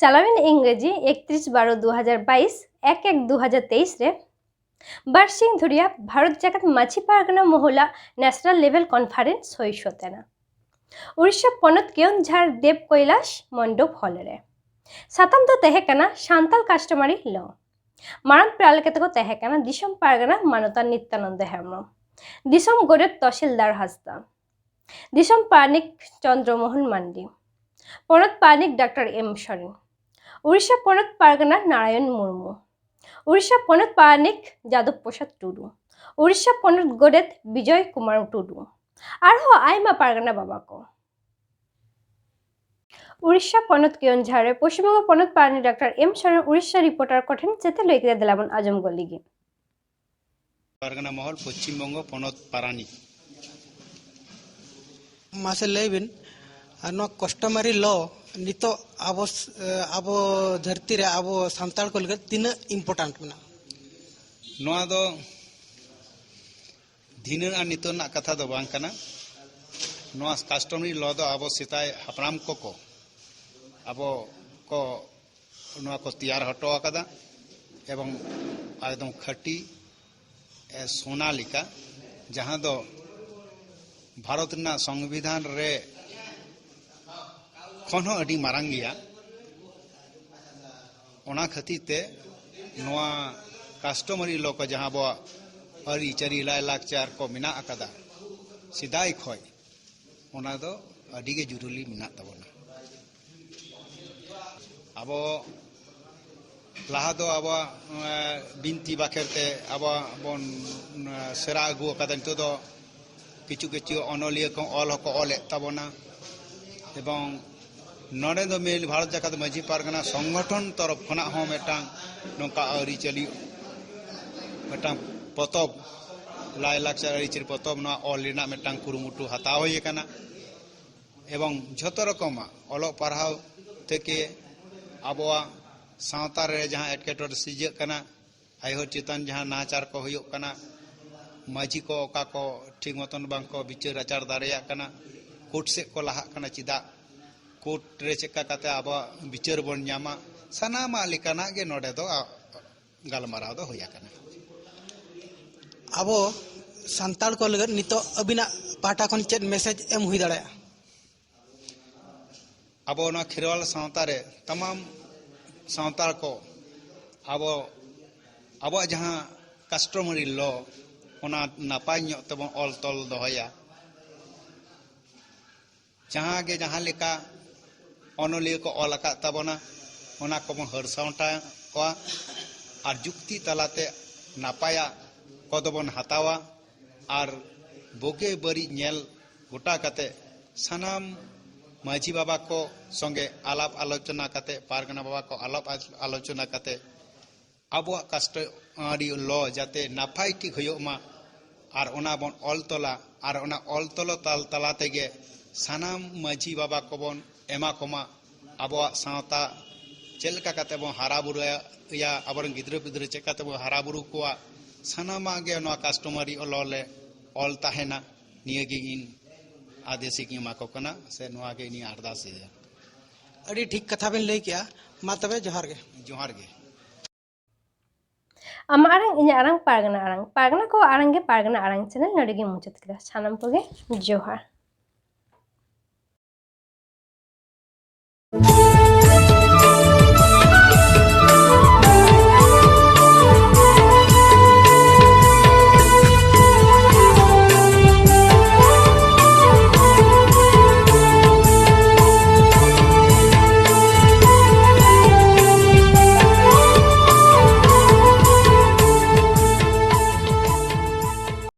চালাবেন ইংরেজি 31/12/2022 1/1/2023 रे बारसिंग धुरिया भारत जाकत माछी पारगना मोहला ন্যাশনাল লেভেল কনফারেন্স হইছতেনা উড়িষ্যা পনত কেওনঝাড় দেব কৈলাস মণ্ডপ হলরে সাতাম তো তেহেকানা সান্তাল কাস্টমারি ল মারাম প্রালকেতক তেহেকানা দিশম পারগনা মানতা নিত্যানন্দ হেমব্রম দিশম গড়ের তহসিলদার হাসদা দিশম পানিক চন্দ্রমোহন মান্ডি পনত পানিক ডক্টর এম সরেন উড়িষ্যা পনত পারগনা নারায়ণ মুর্মু উড়িষ্যা পনত পানিক যাদব প্রসাদ টুডু উড়িষ্যা পনত গড়েত বিজয় কুমার টুডু আরো আইমা পারগনা বাবা को উড়িষ্যা পনত কেওনঝাড়ে পশ্চিমবঙ্গ পনত পানি doctor M Soren Orissa reporter কঠেন যেতে লইকে দিলামন আজমগড় লিগে পারগনা মহল পশ্চিমবঙ্গ পনত পারানি मासे लेबिन कस्टमरी ल नित अब धरती रे अब सानताल को लगे तीन इम्पोर्टेंट मेना नोआ दो धीनर आ नितो ना कथा दो बांग कना नोआ कस्टमरी ल दो अब सिताय हपराम को अब को नोआ को तैयार हटो आकदा एवं एकदम खटी सोना लिका जहां दो भारत ना संविधान रे खनो अडी मारांग गया ओना खातिर ते नोआ कस्टमरी लोक जहां बो अरी चरी लाय लाकचार को मिना अकदा सिदाई खय ओना दो अडी गे जुरुली मिना तबना अब लाहा दो अब बिनती बाखेरते अब बन सेरा अगु अकदा नितो दो किचु किचु अनलिया को ऑल तबना एवं नोडे दो मेल भारत जाकत माझी पारगना संगठन तरफ खना हो मेटांग नोका अरी चली मेटांग पतब लाय लाक्चर अरी चली पतब ना ऑल लिना मेटांग कुरुमुटु हताव होय कना एवं झतो रकमा अलो पढ़ाव तेके आबोआ सावता रे जहां एटकेटोर सिजे कना आयो चेतन जहां नाचार को होय कना माझी को ओका को ठीक मतन बांग को विचार आचार दारेया कना कोर्ट से को लाहा कना चिदा कोर्ट रे चेका काते अब विचार बन न्यामा सनामा लिकाना गे नोडे दो गालमाराव दो होया कना अब सानताल को लगे नितो अबिना पाटा खन चेत मैसेज एम हुई दाड़े अब ना खिरवाल सावता रे तमाम सावताल को अब जहां कस्टमरी लॉ ओना नापाय ᱧᱚᱜ तबन ऑल तल दोहया जहां गे जहां लेका अनलिया को ऑल अका तबना ओना को हर साउंटा को आर जुक्ति तलाते नापाया कदबन हतावा आर बोगे बरी नेल गोटा कते सनाम माझी बाबा को संगे आलाप आलोचना कते पारगना बाबा को आलाप आलोचना कते अब कस्टमरी लॉ जाते नापाय ठीक होयोमा आर ओना बन ऑल तला आर ओना ऑल तलो ताल तला तेगे सानाम माझी बाबा को बन एमा कोमा अब सावता चेलका कते बन हारा बुरु या अबरन गिद्र पिद्र चेका ते हारा बुरु कोआ सानामा गे ओना कस्टमरी लॉ ले ऑल ताहेना नियगे इन आदेशी की मा को कना से नोआ गे नि अरदास से अड़ी ठीक कथा बिन लई किया मा तबे जोहार गे आमारंग इन्या आरंग पारगना को आरंगे पारगना आरंग चैनल नडगे मुचत किदा सानाम कोगे जोहार।